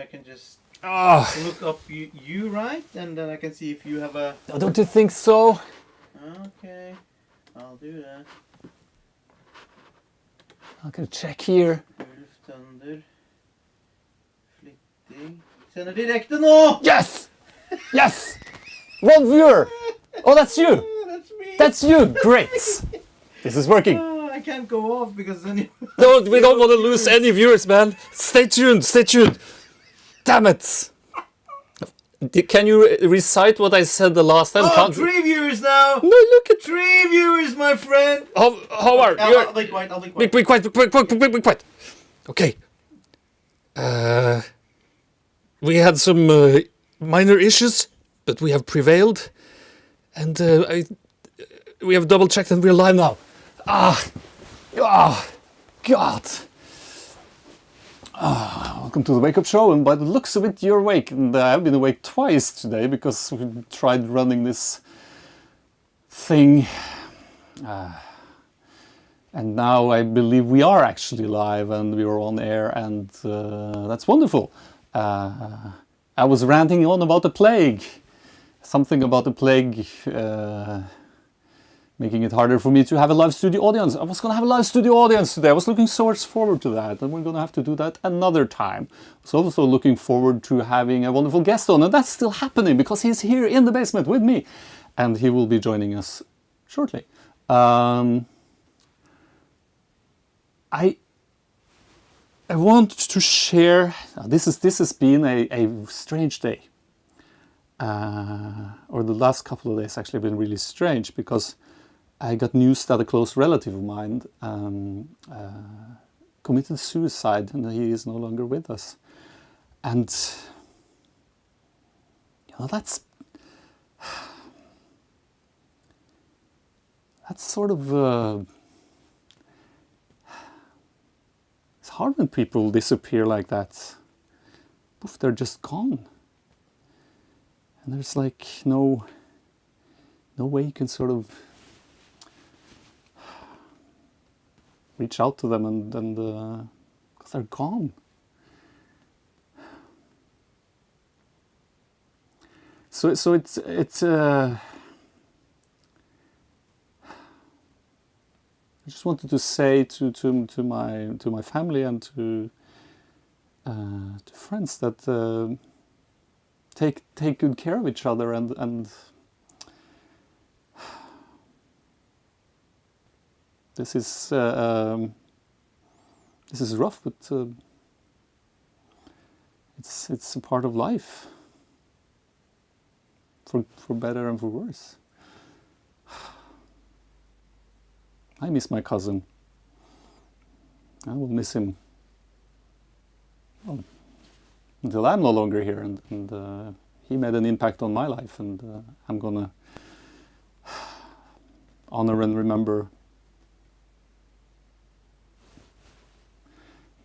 can just Ah, look up you right, and then I can see if you have a... don't you think so? Okay, I'll do that. I'm gonna check here. Ulf Thunder. Flittig. Sender direkte nå! Yes! Yes! One viewer! Oh, that's you! That's me! That's you! Great! This is working. Oh, I can't go off because then you... No, we don't want to lose any viewers, man. Stay tuned, stay tuned. Damn it! Can you recite what I said the last time? Oh, 3 viewers now! No, look at 3 viewers, my friend! Howard. I'll be quiet, I'll be quiet. Be quiet. Okay. We had some minor issues, but we have prevailed, and we have double checked and we're live now. God. Welcome to the Wake Up Show, and by the looks of it, you're awake. And I've been awake twice today because we tried running this thing. And now I believe we are actually live and we are on air, and that's wonderful. I was ranting on about the plague. Something about the plague making it harder for me to have a live studio audience. I was going to have a live studio audience today. I was looking so much forward to that, and we're going to have to do that another time. I was also looking forward to having a wonderful guest on, and that's still happening because he's here in the basement with me, and he will be joining us shortly. I want to share. This has been a strange day, or the last couple of days actually been really strange because I got news that a close relative of mine committed suicide, and he is no longer with us. And that's sort of it's hard when people disappear like that. Poof, they're just gone, and there's like no way you can sort of reach out to them and because they're gone. So it's I just wanted to say to my family and to friends that take good care of each other, and this is rough, but it's a part of life, for better and for worse. I miss my cousin. I will miss him until I'm no longer here, and he made an impact on my life, and I'm gonna honor and remember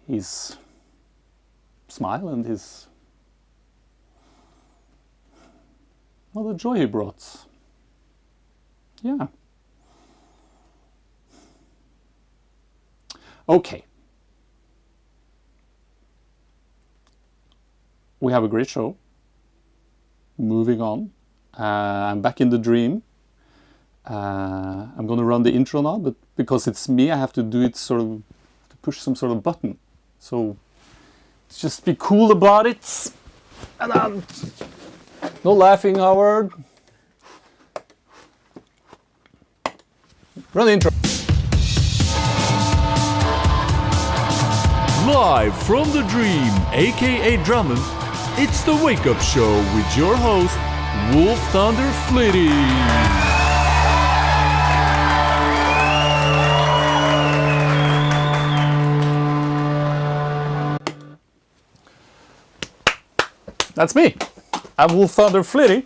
his smile and his, well, the joy he brought. Yeah. Okay. We have a great show. Moving on. I'm back in the dream. I'm going to run the intro now, but because it's me, I have to do it sort of, to push some sort of button. So just be cool about it. And no laughing, Howard. Run the intro. Live from the dream, aka Drummond, it's the Wake Up Show with your host, Wolf Thunder Flittig. That's me. I'm Wolf Thunder Flittig.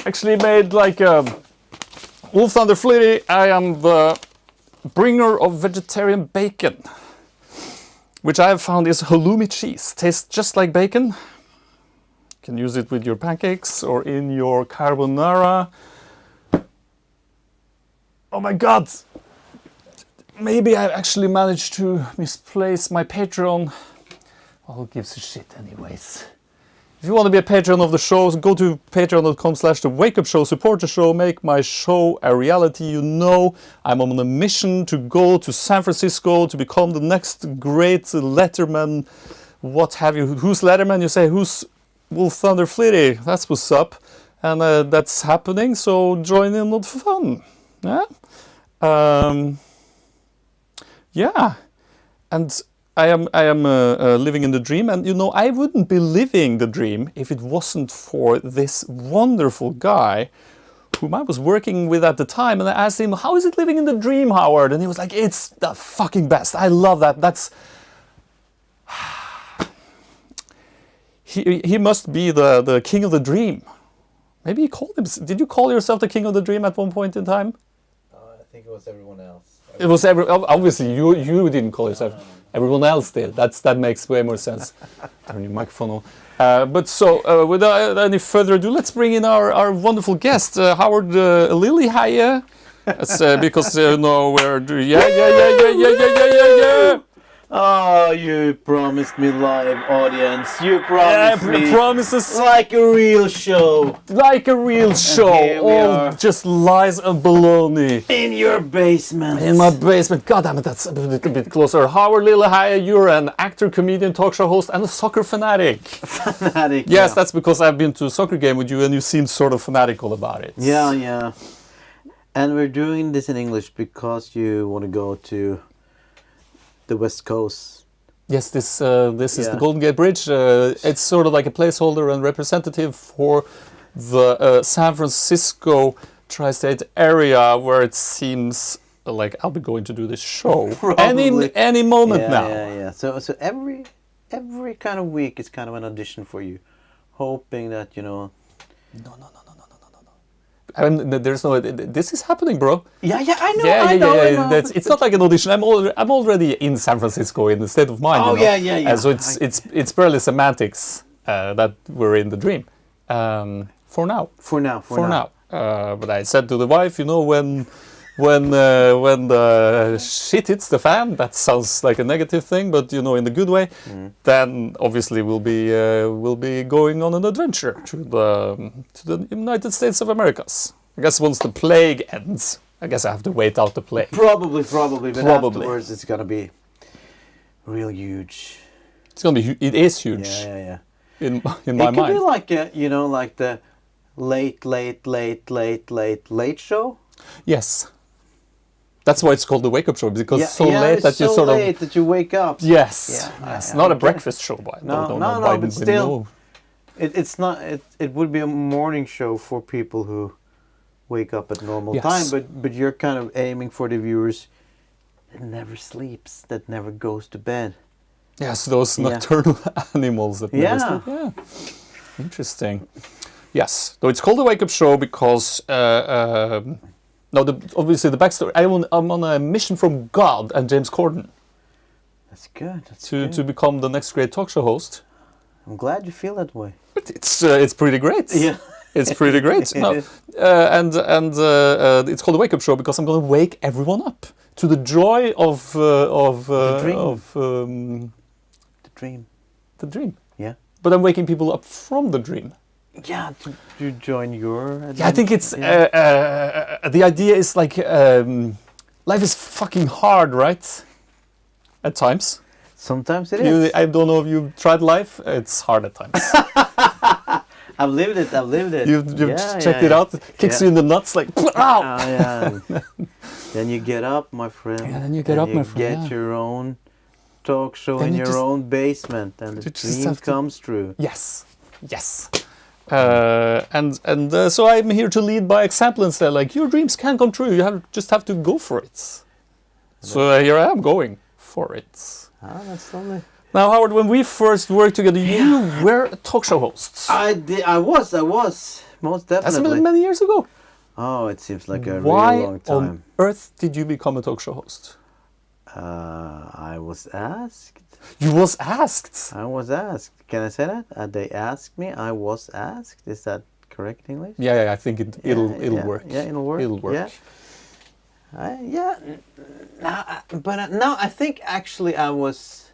Actually made like Wolf Thunder Flittig. I am the bringer of vegetarian bacon, which I have found is halloumi cheese. Tastes just like bacon. You can use it with your pancakes or in your carbonara. Oh my god! Maybe I actually managed to misplace my Patreon. Well, who gives a shit anyways? If you want to be a patron of the show, go to patreon.com/the WakeUp Show, support the show, make my show a reality. You know, I'm on a mission to go to San Francisco to become the next great Letterman. What have you? Who's Letterman? You say, who's Wolf Thunder Flitty? That's what's up. And that's happening, so join in on the fun. Yeah? Yeah. And I am living in the dream, and you know, I wouldn't be living the dream if it wasn't for this wonderful guy whom I was working with at the time, and I asked him, how is it living in the dream, Howard? And he was like, it's the fucking best. I love that. That's... He must be the king of the dream. Maybe he called him... Did you call yourself the king of the dream at one point in time? I think it was everyone else. It was obviously you didn't call yourself. Everyone else did. That makes way more sense. Turn your microphone on. But so, without any further ado, let's bring in our wonderful guest, Håvard Lilleheie. Because you know where. Yeah. Oh, you promised me live audience. You promised me promises like a real show. Like a real show. Here we All are. just lies and baloney. In your basement. In my basement. God damn it, that's a little bit closer. Håvard Lilleheie, you're an actor, comedian, talk show host, and a soccer fanatic. Fanatic. Yes, yeah. that's because I've been to a soccer game with you and you seemed sort of fanatical about it. Yeah. And we're doing this in English because you want to go to the West Coast. Yes, this is Yeah. the Golden Gate Bridge. It's sort of like a placeholder and representative for the San Francisco tri-state area, where it seems like I'll be going to do this show any moment now. Yeah. So every kind of week is kind of an audition for you, hoping that, you know. No. I mean, there's no. This is happening, bro. Yeah, I know. Yeah. I know. It's not like an audition. I'm already in San Francisco in the state of mind. Oh, you know? yeah. So it's barely semantics that we're in the dream. For now. But I said to the wife, you know, when the shit hits the fan, that sounds like a negative thing, but you know, in the good way, then obviously we'll be going on an adventure to the United States of Americas. I guess once the plague ends, I guess I have to wait out the plague. Probably. But afterwards, it's gonna be real huge. It's gonna be. It is huge. Yeah. In my It mind. could be like like the late show. Yes. That's why it's called the Wake Up Show, because it's so late it's that you so sort late of. that you wake up. Yes. Not a breakfast show, by No, but still, it's not. It would be a morning show for people who wake up at normal time. But you're kind of aiming for the viewers that never sleeps, that never goes to bed. Yes, those nocturnal animals that never sleep. Yeah. Interesting. Yes. So it's called the Wake Up Show because. Obviously the backstory. I'm on a mission from God and James Corden. That's good. To become the next great talk show host. I'm glad you feel that way. But it's pretty great. Yeah, it's pretty great. And it's called the Wake Up Show because I'm going to wake everyone up to the joy of the dream. The dream. Yeah. But I'm waking people up from the dream. Yeah, to join your... I think it's... the idea is like... life is fucking hard, right? At times. Sometimes it is. I don't know if you've tried life. It's hard at times. I've lived it. You've checked it out. It kicks you in the nuts like... Ow! Then you get up, my friend. Yeah, then you get up, my friend. Get your own talk show in your own basement. And the dream comes true. Yes. So I'm here to lead by example and say, like, your dreams can come true. You just have to go for it. So here I am going for it. That's lovely. Now, Howard, when we first worked together, you were a talk show host. I was most definitely. That's many years ago. Oh, it seems like a really long time. Why on earth did you become a talk show host? I was asked. You was asked? I was asked. Can I say that? They asked me. I was asked. Is that correct English? Yeah, I think it'll work. Yeah, it'll work. It'll work. Yeah. No, I think actually I was.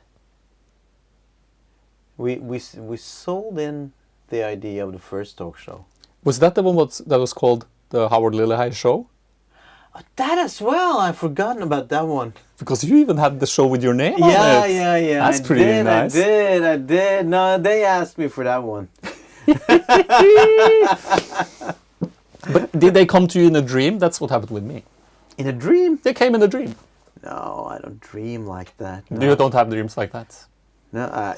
We sold in the idea of the first talk show. Was that the one that was called the Håvard Lilleheie Show? Oh, that as well. I've forgotten about that one. Because you even had the show with your name on it. Yeah. That's pretty nice. I did. No, they asked me for that one. But did they come to you in a dream? That's what happened with me. In a dream? They came in a dream. No, I don't dream like that. No. You don't have dreams like that? No,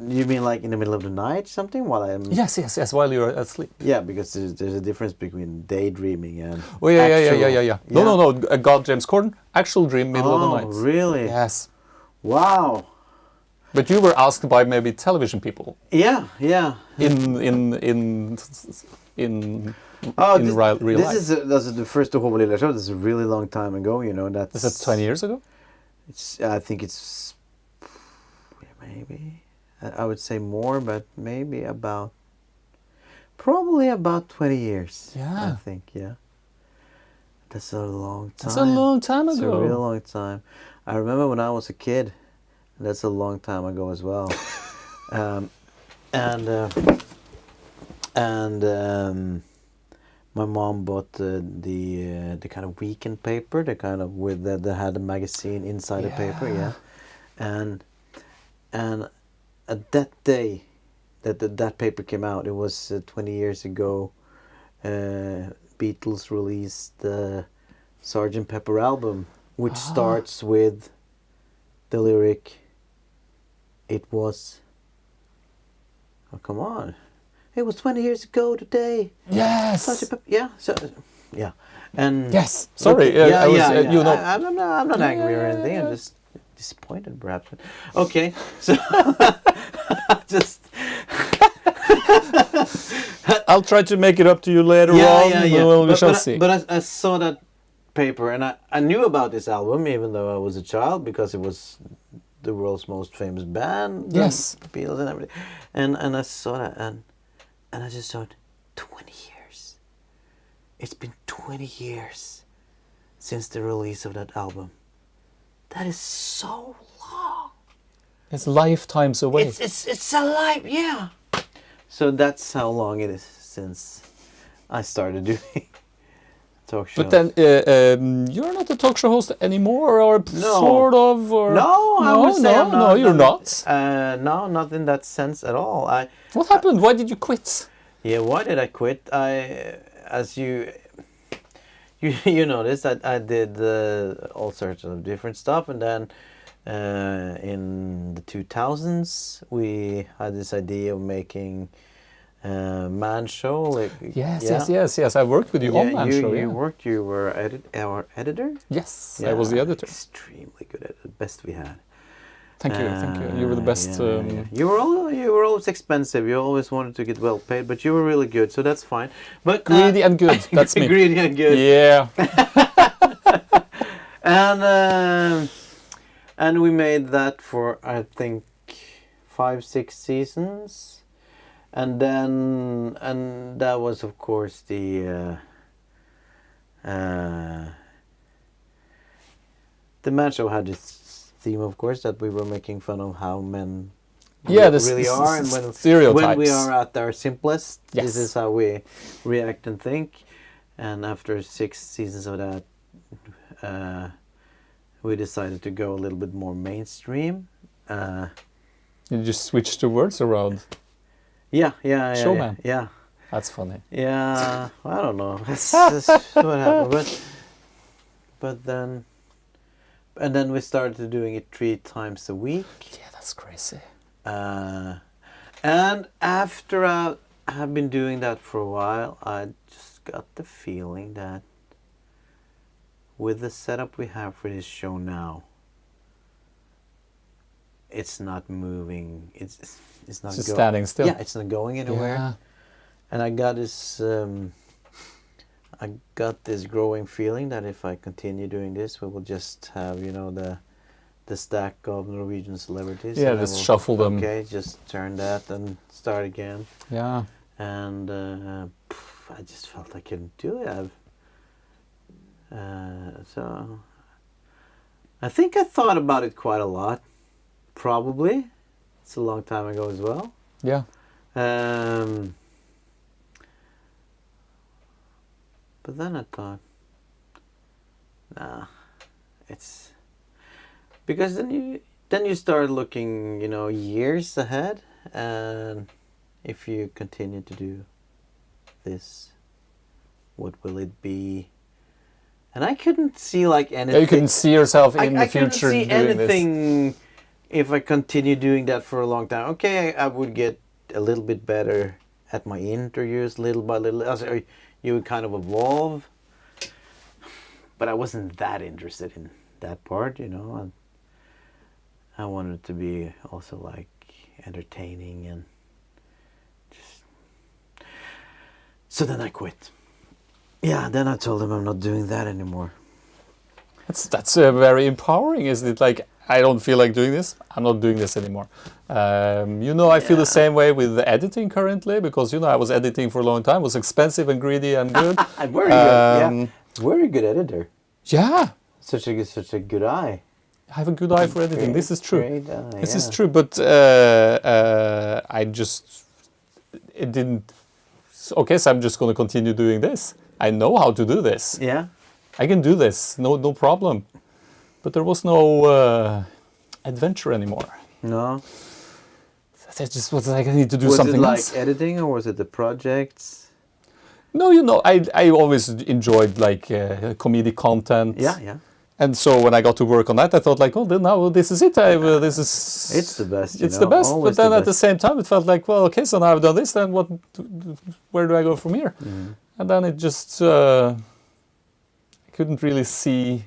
you mean like in the middle of the night, something while I'm... Yes, while you're asleep. Yeah, because there's a difference between daydreaming and Oh, yeah. actual... No. God, James Corden, actual dream, middle of the night. Oh, really? Yes. Wow. But you were asked by maybe television people. Yeah. In real life. This is the first Håvard Lilleheie show. This is a really long time ago, you know. Is that 20 years ago? I think it's maybe, I would say more, but maybe probably about 20 years. Yeah. I think, yeah. That's a long time. That's a long time ago. It's a real long time. I remember when I was a kid. That's a long time ago as well. My mom bought the kind of weekend paper, the kind of with that had a magazine inside the paper, yeah. And at that day, that paper came out. It was 20 years ago. Beatles released the Sgt. Pepper album, which starts with the lyric. It was. Oh, come on. It was 20 years ago today. Yes. Yeah. So, yeah. And yes. Sorry. Yeah. You know. I'm not angry or anything. I'm just disappointed, perhaps. Okay. So just. I'll try to make it up to you later on. Yeah. Well, we shall see. But I saw that paper, and I knew about this album even though I was a child, because it was the world's most famous band. Yes. Beatles and everything. And I saw that, and I just thought, 20 years. It's been 20 years since the release of that album. That is so long. It's lifetimes away. It's a life, yeah. So that's how long it is since I started doing talk shows. But then you're not a talk show host anymore, or sort of, or I would say I'm not. No, you're not. No, not in that sense at all. What happened? Why did you quit? Yeah, why did I quit? As you noticed, I did all sorts of different stuff, and then in the 2000s we had this idea of making Man Show. Like, yes. I worked with you on Man Show. You were our editor. Yes, I was the editor. Extremely good at the best we had. Thank you. You were the best. You were always expensive. You always wanted to get well paid, but you were really good, so that's fine. But greedy and good. That's me. Greedy and good. Yeah. And we made that for, I think, 5-6 seasons, and that was, of course, the Man Show had its theme, of course, that we were making fun of how men really are, and when we are at our simplest, this is how we react and think. And after 6 seasons of that, we decided to go a little bit more mainstream. You just switched the words around. Yeah. Showman. Yeah. That's funny. Yeah, I don't know. That's what happened. But then. And then we started doing it 3 times a week. Yeah, that's crazy. And after I have been doing that for a while, I just got the feeling that with the setup we have for this show now, it's not moving. It's not just standing still. Yeah, it's not going anywhere. Yeah. And I got this growing feeling that if I continue doing this, we will just have, the stack of Norwegian celebrities. Yeah, just shuffle them. Okay, just turn that and start again. Yeah. And I just felt I couldn't do it. So I think I thought about it quite a lot. Probably. It's a long time ago as well. Yeah. But then I thought, nah, it's because then you start looking, years ahead, and if you continue to do this, what will it be? And I couldn't see like anything. You couldn't see yourself in the I couldn't future see doing anything this. if I continue doing that for a long time. Okay, I would get a little bit better at my interviews, little by little. You would kind of evolve, but I wasn't that interested in that part, I wanted it to be also like entertaining and just. So then I quit. Yeah, then I told him I'm not doing that anymore. That's very empowering, isn't it? Like, I don't feel like doing this. I'm not doing this anymore. I feel the same way with the editing currently, because I was editing for a long time. It was expensive and greedy and good. Very good. Yeah, very good editor. Yeah, Such a good eye. I have a good eye for editing. This is true. Great eye, This is yeah. true, but it didn't. Okay, so I'm just going to continue doing this. I know how to do this. Yeah. I can do this, no problem. But there was no adventure anymore. No. It just was like I need to do Was something it like else. editing or was it the projects? No, I always enjoyed like comedic content. Yeah. And so when I got to work on that, I thought like, then now this is it. This is. It's the best. It's the best. Always But then the at the best. same time, it felt like, well, okay, so now I've done this. Then where do I go from here? Mm. And then it just I couldn't really see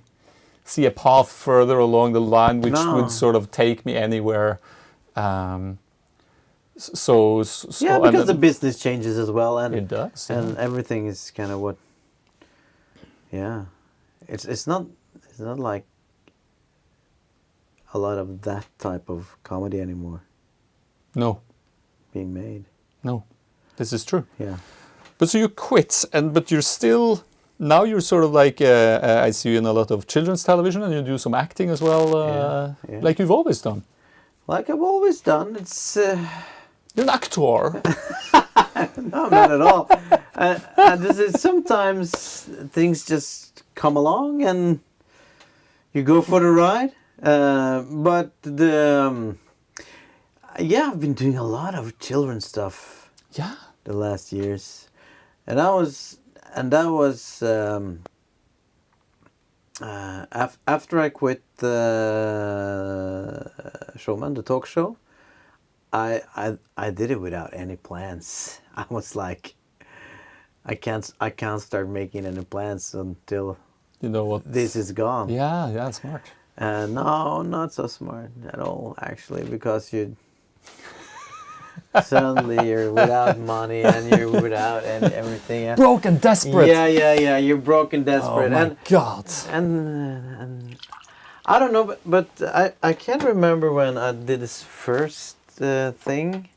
a path further along the line which No. would sort of take me anywhere. So Yeah, and because the then- business changes as well, and it does. yeah. and everything is kind of what. Yeah, it's not like a lot of that type of comedy anymore No, being made. this is true. Yeah. But so you quit, but you're still now you're sort of like I see you in a lot of children's television, and you do some acting as well, Yeah. like you've always done. Like I've always done. It's You're an actor. no, not at all. And this is sometimes things just come along and you go for the ride. But I've been doing a lot of children's stuff Yeah. the last years, and that was after I quit the Showman, the talk show. I did it without any plans. I was like, I can't start making any plans until You know what? this is gone. Yeah, smart. No, not so smart at all, actually, because suddenly you're without money and you're without everything. Broke and desperate. Yeah. You're broke and Oh desperate, my God. and I don't know, but I can't remember when I did this first thing.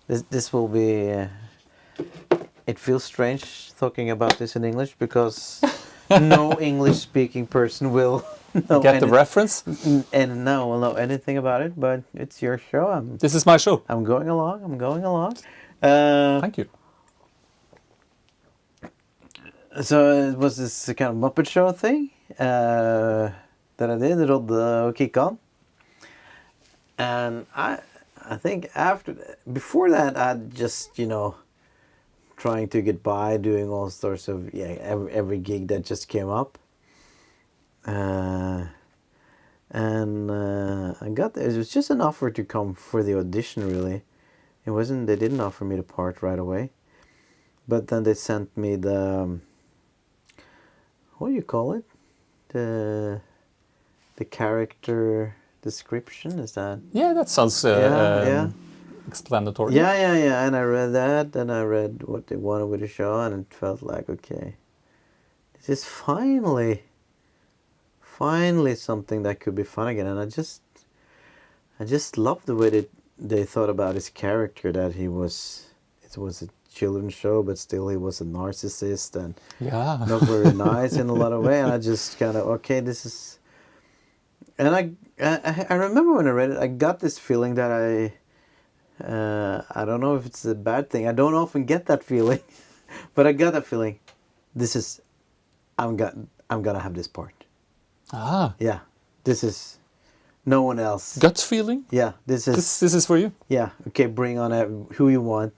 This will be. It feels strange talking about this in English because no English-speaking person will know Get the reference? and no will know anything about it. But it's your show. This is my show. I'm going along. Thank you. So it was this kind of Muppet Show thing that I did, Rodde Kick On. And I think before that, I'd just, trying to get by, doing all sorts of, every gig that just came up. And I got there. It was just an offer to come for the audition, really. They didn't offer me the part right away. But then they sent me the, what do you call it? The character description, is that? Yeah, that sounds Yeah. explanatory. Yeah. And I read that, and I read what they wanted with the show, and it felt like, okay, this is finally something that could be fun again. And I just loved the way they thought about his character, that it was a children's show, but still he was a narcissist and not very nice in a lot of ways. And I just kind of, okay, this is. And I remember when I read it, I got this feeling that I don't know if it's a bad thing. I don't often get that feeling, but I got that feeling. I'm gonna have this part. Ah. Yeah, this is no one else. Gut feeling? Yeah, this is for you? Yeah, okay, bring on who you want.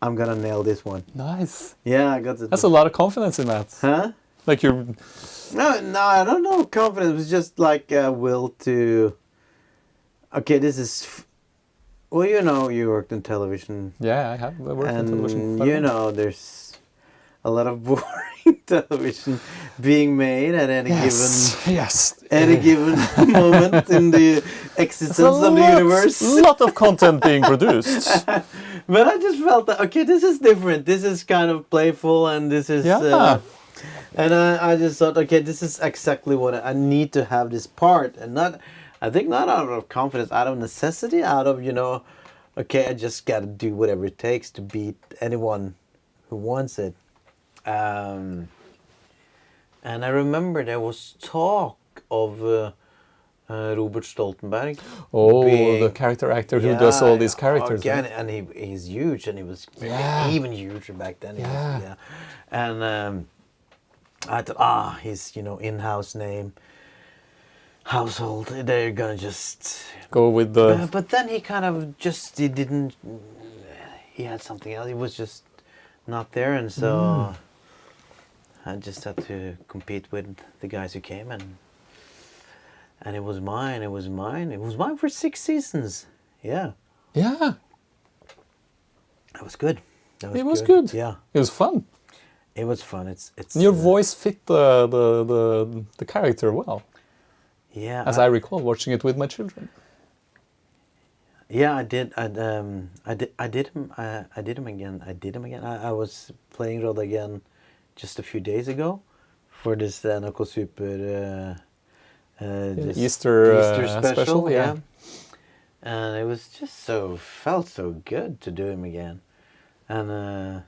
I'm gonna nail this one. Nice. Yeah, I got the... That's a lot of confidence in that. Huh? Like you're... No, I don't know. Confidence. It was just like a will to... Okay, this is... Well, you know, you worked in television. Yeah, I have worked in television. And, you know, there's a lot of boring television being made at any given moment in the existence of the universe. A lot of content being produced. But I just felt that, okay, this is different. This is kind of playful, and this is... and I just thought, okay, this is exactly what I need to have this part. And not, I think not out of confidence, out of necessity, out of, you know, okay, I just got to do whatever it takes to beat anyone who wants it. And I remember there was talk of Robert Stoltenberg. Oh, the character actor who does all these characters. Again, and he's huge, and he was even huger back then. And I thought, he's, you know, in-house name, household. They're gonna just go with the. But then he kind of just he didn't. He had something else. He was just not there, and so I just had to compete with the guys who came, and it was mine. It was mine. It was mine for 6 seasons. Yeah. Yeah. That was good. It was good. Yeah. It was fun. It was fun. It's your voice fit the character well. Yeah. As I recall watching it with my children. Yeah, I did. I did him again. I was playing Rod again just a few days ago for this NRK Super Easter special. Yeah. And it was just felt so good to do him again, and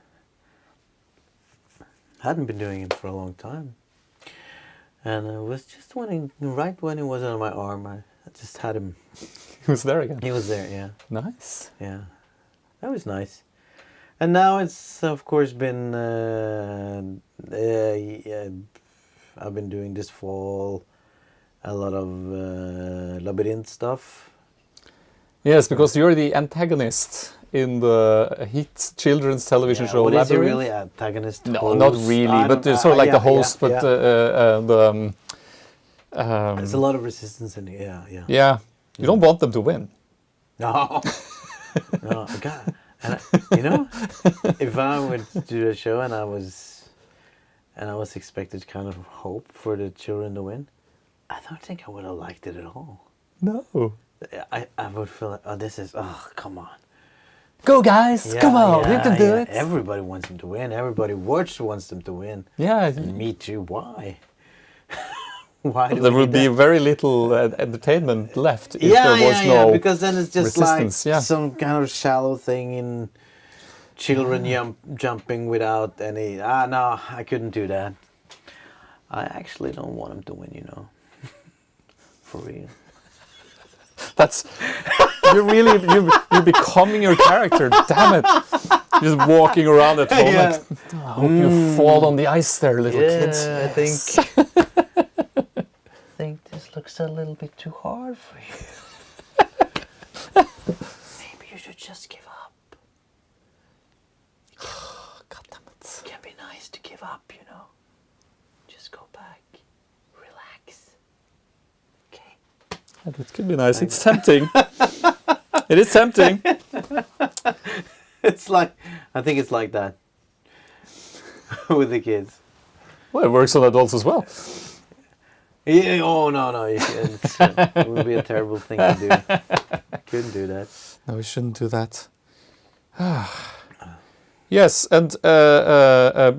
hadn't been doing it for a long time. And it was just right when he was on my arm, I just had him. He was there again. He was there, yeah. Nice. Yeah, that was nice. And now it's of course been. I've been doing this fall a lot of labyrinth stuff. Yes, because you're the antagonist in the hit children's television show Labyrinth. Labyrinth. Is he really antagonist? No, host? not really, but sort of like the host, but the. There's a lot of resistance in it. Yeah. Yeah, you don't want them to win. No, no, God. And you know, if I would do a show and I was expected to kind of hope for the children to win, I don't think I would have liked it at all. No. I would feel like, come on. Go guys, come on, you can do it. Everybody wants them to win. Everybody wants them to win. Yeah. And me too. Why? Why? There would be very little entertainment left if there was no because then it's just resistance. like some kind of shallow thing in children jumping without any. No, I couldn't do that. I actually don't want them to win, you know. For real. That's you're becoming your character. Damn it! Just walking around at home. Yeah. Like, I hope you fall on the ice there, little kids. I think. I think this looks a little bit too hard for you. Maybe you should just give up. God damn it! It can be nice to give up, you know. Just go back, relax. Okay. It could be nice. It's tempting. It is tempting. It's like, I think it's like that with the kids. Well, it works on adults as well. Yeah, oh no! It would be a terrible thing to do. Couldn't do that. No, we shouldn't do that. Yes, and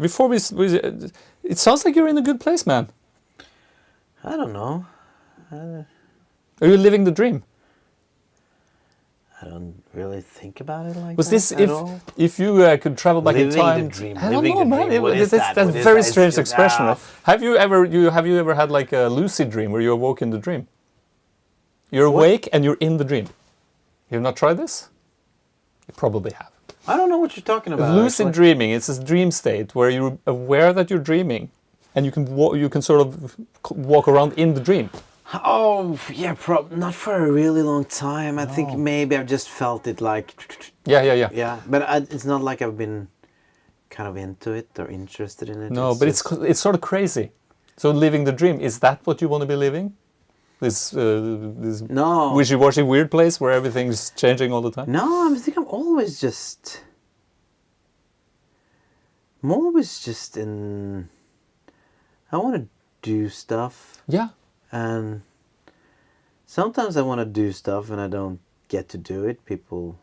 before we, it sounds like you're in a good place, man. I don't know. Are you living the dream? I don't really think about it like Was that this at all. if you could travel back in Living time? the dream. I don't Living know, the man. dream. What is that? That's What a is very that? strange expression. Ah. Have you ever had like a lucid dream where you awoke in the dream? You're awake and you're in the dream. You've not tried this? You probably have. I don't know what you're talking about. Lucid dreaming, it's a dream state where you're aware that you're dreaming, and you can sort of walk around in the dream. Oh, yeah, not for a really long time. I think maybe I've just felt it like... Yeah. Yeah, but it's not like I've been kind of into it or interested in it. No, but it's sort of crazy. So living the dream, is that what you want to be living? This no wishy-washy weird place where everything's changing all the time? No, I think I'm always just in... I want to do stuff. Yeah. And sometimes I want to do stuff and I don't get to do it. People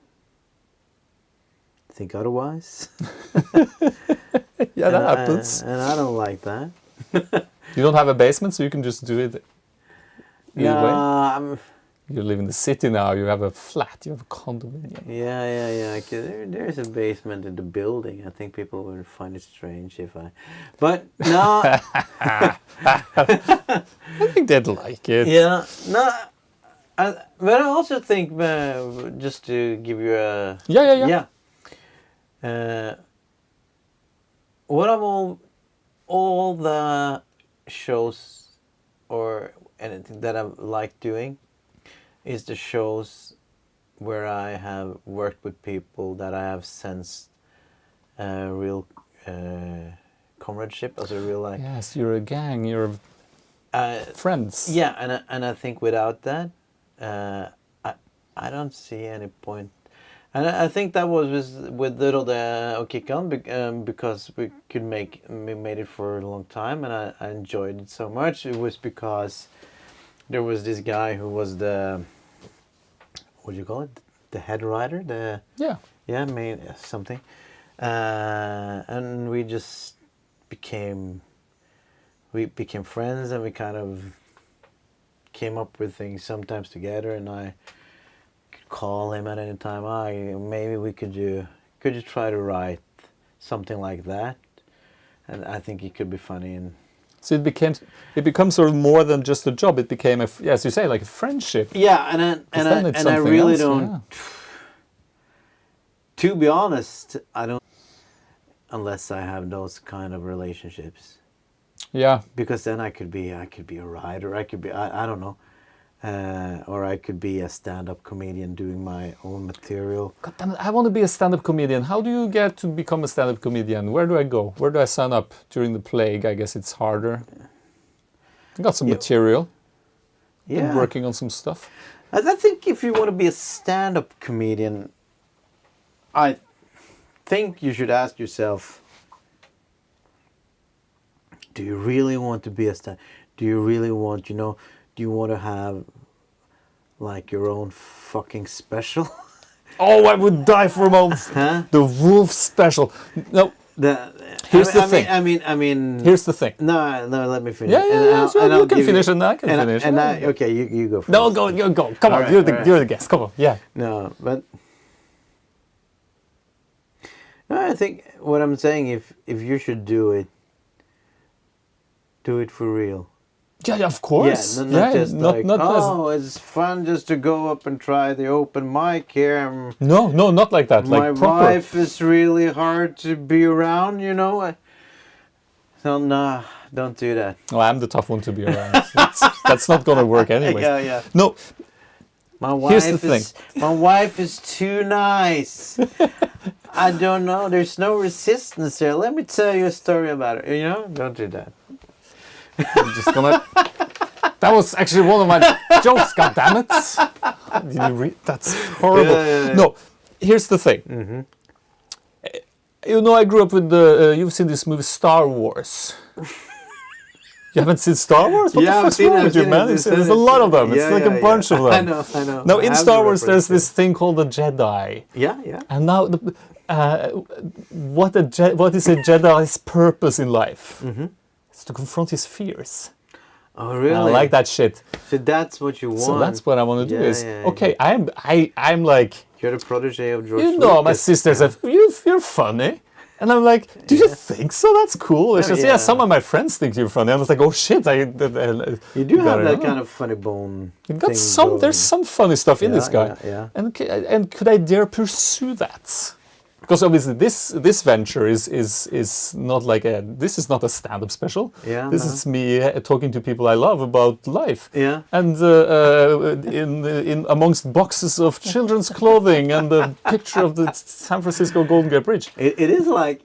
think otherwise. Yeah, that happens. And I don't like that. You don't have a basement, so you can just do it either way? You live in the city now, you have a flat, you have a condominium. Yeah. There's a basement in the building. I think people would find it strange if I... But no... I think they'd like it. Yeah, no... but I also think, just to give you a... Yeah. What of all the shows or anything that I like doing is the shows where I have worked with people that I have sensed real comradeship, as a real like... Yes, you're a gang, you're friends. Yeah, and I think without that, I don't see any point. And I think that was with Little Okikan, because we made it for a long time, and I enjoyed it so much. It was because there was this guy who was the, what do you call it? The head writer? Something. And we just became friends, and we kind of came up with things sometimes together, and I could call him at any time. Maybe we could you try to write something like that? And I think it could be funny. And so it becomes sort of more than just a job. It became as you say, like a friendship. Yeah, and I really don't. Yeah. To be honest, I don't, unless I have those kind of relationships. Yeah. Because then I could be a writer. I could be I don't know, or I could be a stand-up comedian doing my own material. God damn it! I want to be a stand-up comedian. How do you get to become a stand-up comedian? Where do I go? Where do I sign up? During the plague, I guess it's harder. I got some material. Yeah. I'm working on some stuff. I think if you want to be a stand-up comedian, I think you should ask yourself, do you really want to be a stand? Do you really want, do you want to have like your own fucking special? Oh, I would die for a moment. The Wolf special. No. Here's the thing. I mean. Here's the thing. No, let me finish. Yeah. You can finish and I can finish. Okay, you go first. No, go. Come on, you're the guest. Come on, yeah. No, but no, I think what I'm saying, if you should do it for real. Yeah, of course. Yeah, not just it's fun just to go up and try the open mic here. No, not like that. My like proper. wife is really hard to be around, So no, don't do that. Oh, I'm the tough one to be around. That's not gonna work anyway. Yeah. No. Here's the thing. My wife is too nice. I don't know. There's no resistance there. Let me tell you a story about it. Don't do that. I'm just gonna. That was actually one of my jokes. God damn it! Did you read? That's horrible. Yeah. No, here's the thing. Mm-hmm. I grew up with you've seen this movie Star Wars. You haven't seen Star Wars? What the fuck's wrong with you, man? There's a lot of them. It's like a bunch of them. I know. Now, in Star Wars, there's this thing called a Jedi. Yeah. And now, what is a Jedi's purpose in life? Mm-hmm. It's to confront his fears. Oh, really? I like that shit. So that's what you want. So that's what I want to do. Okay, I'm like. You're the protege of George. My sister said, you're funny. And I'm like, do you think so? That's cool. It's just, yeah. some of my friends think you're funny. I was like, oh shit. You do have that kind of funny bone. There's some funny stuff in this guy. Yeah. And could I dare pursue that? Because obviously this venture is not like this is not a stand-up special. Yeah, this is me talking to people I love about life. Yeah. And in amongst boxes of children's clothing and the picture of the San Francisco Golden Gate Bridge. It is like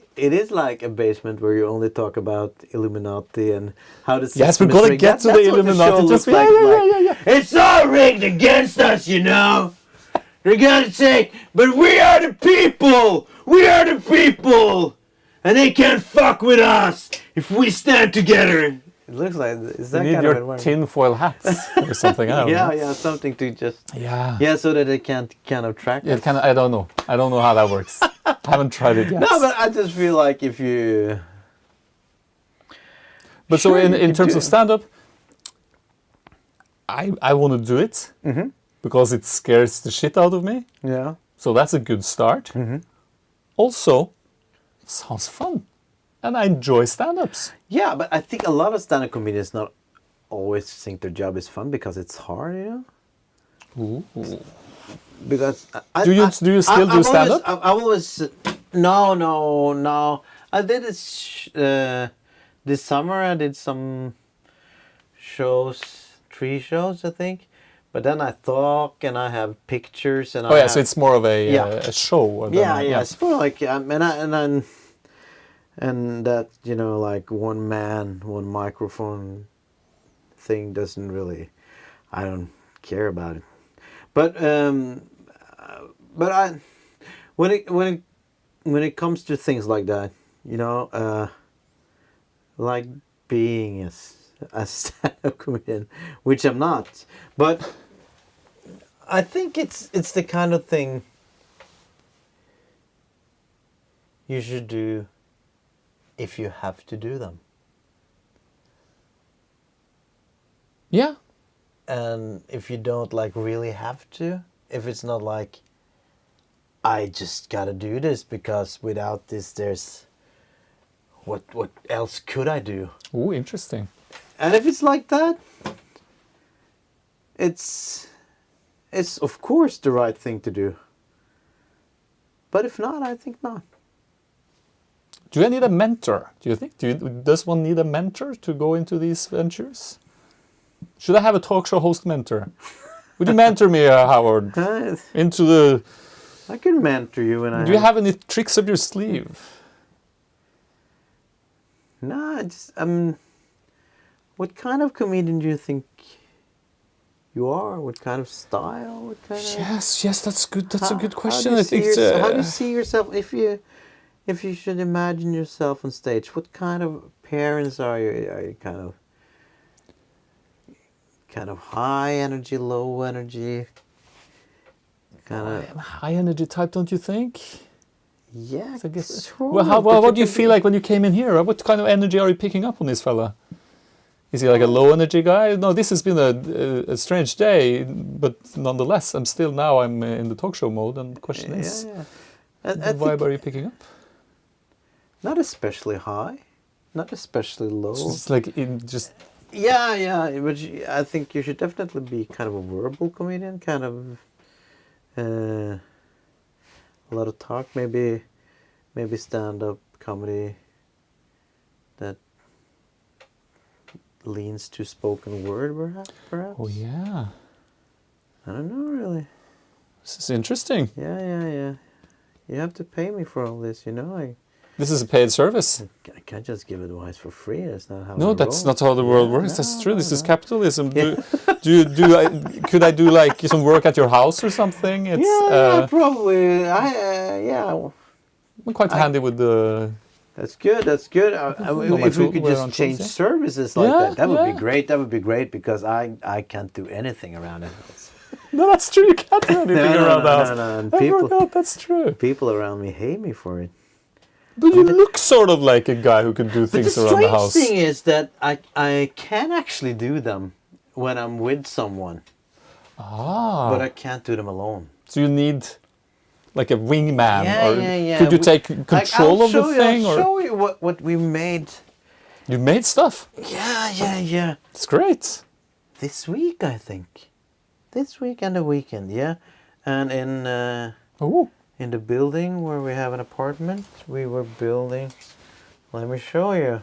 a basement where you only talk about Illuminati and how the system Yes, we're is gonna rigged. get to the Illuminati. Just yeah. It's all rigged against us, you know. For God's sake, but we are the people! We are the people! And they can't fuck with us if we stand together! It looks like, is that you need kind your of environment? tinfoil hats or something, I don't know. Yeah, something to just... Yeah. Yeah, so that they can't kind of track us. I don't know. I don't know how that works. I haven't tried it yet. No, but I just feel like if you... But Sure, so you in could terms do of it. stand-up, I want to do it because it scares the shit out of me. Yeah. So that's a good start. Also, it sounds fun. And I enjoy stand-ups. Yeah, but I think a lot of stand-up comedians not always think their job is fun because it's hard, you know? Ooh. Because Do you still do stand-up? I always no. I did it this summer. I did some shows, 3 shows, I think. But then I talk and I have pictures and So it's more of a show. It's more like and that, you know, like one man, one microphone thing doesn't really, I don't care about it. But I when it comes to things like that, you know, like being a stand-up comedian, which I'm not, but I think it's the kind of thing you should do if you have to do them. Yeah. And if you don't like really have to, if it's not like I just gotta do this because without this there's what else could I do? Ooh, interesting. And if it's like that, it's of course the right thing to do. But if not, I think not. Do I need a mentor? Do you think? Does one need a mentor to go into these ventures? Should I have a talk show host mentor? Would you mentor me, Howard, into the... I can mentor you when I... Do you have any tricks up your sleeve? No, just what kind of comedian do you think you are? What kind of style? What kind of... Yes, that's good. That's a good question. How I think. how do you see yourself if you should imagine yourself on stage? What kind of appearance are you? Are you kind of high energy, low energy? Kind of... I'm a high energy type, don't you think? Yeah, I guess. sure. Well, what do you feel like when you came in here? What kind of energy are you picking up on this fella? Is he like a low energy guy? No, this has been a strange day, but nonetheless, I'm in the talk show mode, and the question is, what vibe are you picking up? Not especially high, not especially low. It's like Yeah, but I think you should definitely be kind of a verbal comedian, kind of a lot of talk, maybe stand-up comedy that leans to spoken word, perhaps. Oh yeah, I don't know really. this is interesting. Yeah. You have to pay me for all this, you know. This is a paid service. I can't just give advice for free. That's not how. No, it that's rolls. not how the world works. No, That's true. no, This is no. capitalism. Could I do like some work at your house or something? It's probably. I'm quite handy with the. That's good. That's good. If we could just change services like that would be great. That would be great because I can't do anything around it. No, that's true. You can't do anything around the house. No. And I forgot. That's true. people around me hate me for it. But you look sort of like a guy who can do things around the house. The strange thing is that I can actually do them when I'm with someone, but I can't do them alone. So you need like a wingman? Yeah, Or yeah. could you take control of the thing? I'll Or show you what we made. you made stuff. Yeah. It's great. This week, I think. This week and the weekend, yeah. And in the building where we have an apartment, we were building. Let me show you.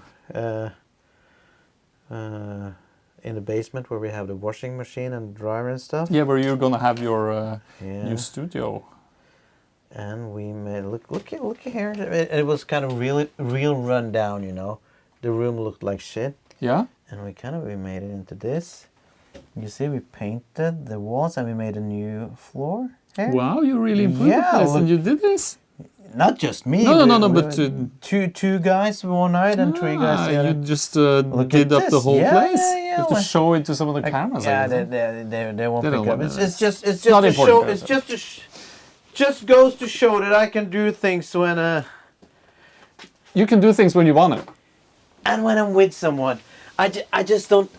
In the basement where we have the washing machine and dryer and stuff. Yeah, where you're gonna have your new studio. And we made look here. It was kind of real run down, you know. The room looked like shit. Yeah. And we made it into this. You see, we painted the walls and we made a new floor here. Wow, you really improved the place, and you did this. Not just me. No, but two guys one night and 3 guys the other. You just did up the whole place. Yeah. You have to show it to some of the cameras. Yeah, they won't They pick don't up. want It's it. just not to show. important, It's just goes to show that I can do things when You can do things when you want it. and when I'm with someone. I just don't.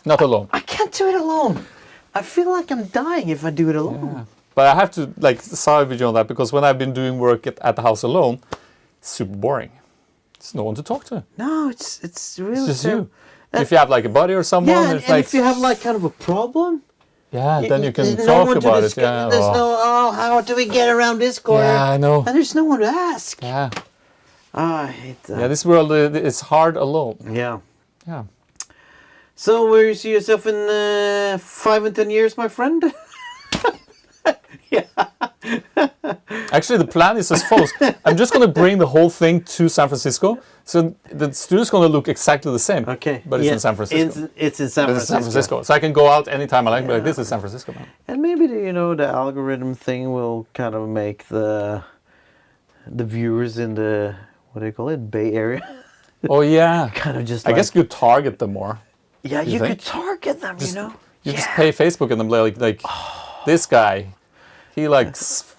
Not alone. I can't do it alone. I feel like I'm dying if I do it alone. Yeah. But I have to side with you on that, because when I've been doing work at the house alone, it's super boring. There's no one to talk to. No, it's really It's just you. If you have like a buddy or someone, Yeah, it's and like if you have like kind of a problem, then you can there's no talk one to about it. discuss- Yeah. There's no how do we get around this corner? Yeah, I know. And there's no one to ask. Yeah. I hate that. Yeah, this world is hard alone. Yeah. Yeah. So where you see yourself in 5 and 10 years, my friend? Actually, the plan is as follows. I'm just going to bring the whole thing to San Francisco. So the studio's going to look exactly the same. Okay. But it's in San Francisco. It's in San Francisco. So I can go out anytime I like, but like, this is San Francisco now. And maybe the algorithm thing will kind of make the viewers in the, what do you call it, Bay Area? Oh, yeah. Kind of just I guess you target them more. Yeah, you think? could target them, you know? You just pay Facebook and them like this guy, he likes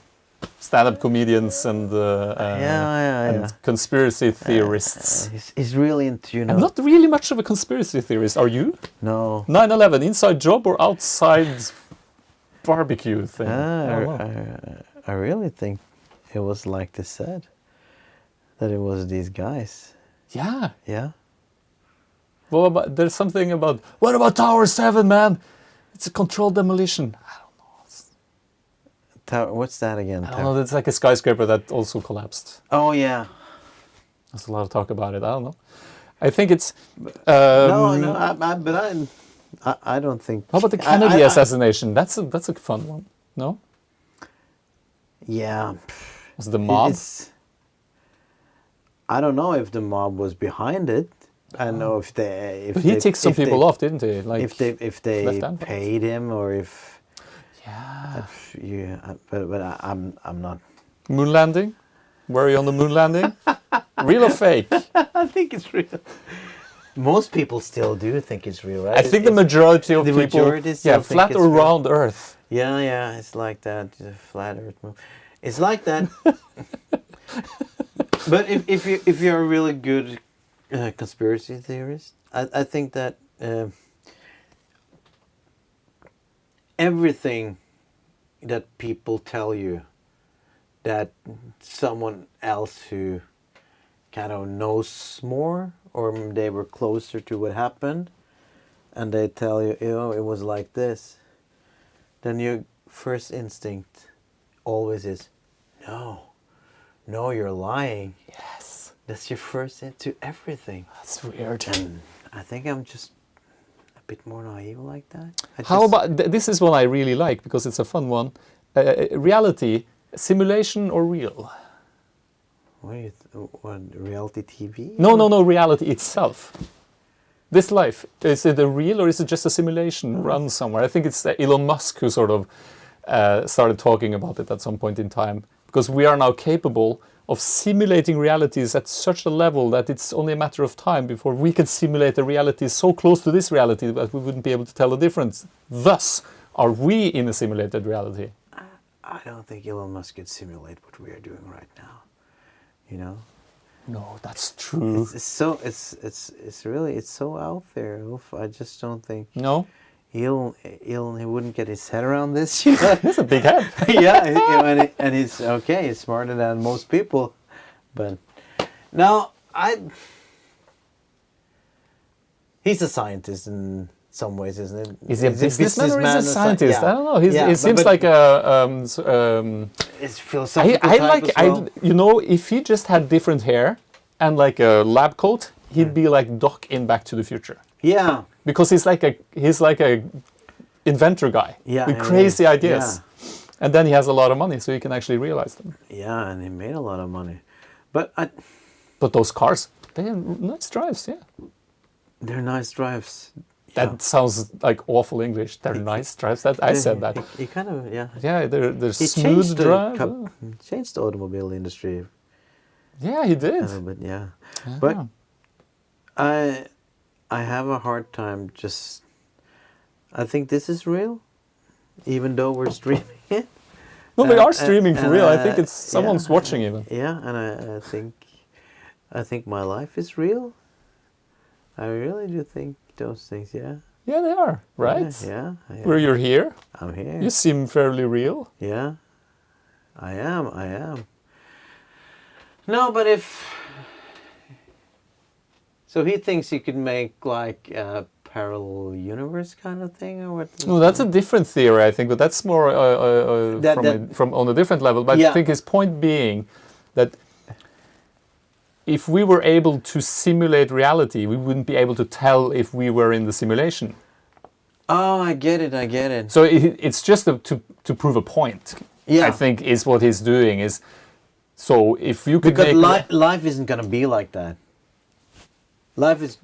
stand-up comedians and and conspiracy theorists. He's really into, I'm not really much of a conspiracy theorist. Are you? No. 9/11, inside job or outside barbecue thing? I don't know. I really think it was like they said, that it was these guys. Yeah. Yeah. Well, there's something about, what about Tower 7, man? It's a controlled demolition. I don't know. What's that again? I don't know. It's like a skyscraper that also collapsed. Oh, yeah. There's a lot of talk about it. I don't know. I think it's... I don't think... How about the Kennedy assassination? That's a fun one. No? Yeah. Was it the mob? I don't know if the mob was behind it. I don't know if they... But he ticked some people off, didn't he? Like if they paid him or if... Yeah. But I'm not... Moon landing? Were you on the moon landing? Real or fake? I think it's real. Most people still do think it's real, right? I think the majority of people... flat or round Earth. Yeah, it's like that. The flat Earth move. It's like that. But if you're a really good conspiracy theorist, I think that everything that people tell you that someone else who kind of knows more or they were closer to what happened and they tell you, it was like this, then your first instinct always is, no, you're lying. Yes. That's your first into everything. That's weird. And I think I'm just a bit more naive like that. How about, this is one I really like because it's a fun one. Reality, simulation or real? What, reality TV? No, reality itself. This life, is it a real or is it just a simulation run somewhere? I think it's Elon Musk who sort of started talking about it at some point in time. Because we are now capable of simulating realities at such a level that it's only a matter of time before we can simulate a reality so close to this reality that we wouldn't be able to tell the difference. Thus, are we in a simulated reality? I don't think Elon Musk could simulate what we are doing right now. You know? No, that's true. It's so out there. Oof, I just don't think. No? he wouldn't get his head around this. You know? It's a big head. Yeah, you know, and he's okay. He's smarter than most people, but now he's a scientist in some ways, isn't it? Is he a businessman or is he a scientist? Yeah. I don't know. He seems but like a. it's philosophical. You know, if he just had different hair and like a lab coat, he'd be like Doc in Back to the Future. Yeah, because he's like a inventor guy with crazy ideas, and then he has a lot of money, so he can actually realize them. Yeah, and he made a lot of money, but those cars, they are nice drives. Yeah, they're nice drives. That sounds like awful English. They're nice drives. That I said that. He kind of They're smooth drives. Changed the automobile industry. Yeah, he did. But I have a hard time just. I think this is real, even though we're streaming it. No, we are streaming for real. I think it's someone's watching even. Yeah, and I think my life is real. I really do think those things. Yeah. Yeah, they are, right? Yeah. Where you're here. I'm here. You seem fairly real. Yeah. I am. No, but so he thinks he could make like a parallel universe kind of thing, or what? No, that's a different theory, I think, but that's more from on a different level. But I think his point being that if we were able to simulate reality, we wouldn't be able to tell if we were in the simulation. Oh, I get it. So it's just to prove a point. Yeah, I think is what he's doing is. So if you could life isn't gonna be like that. Life is.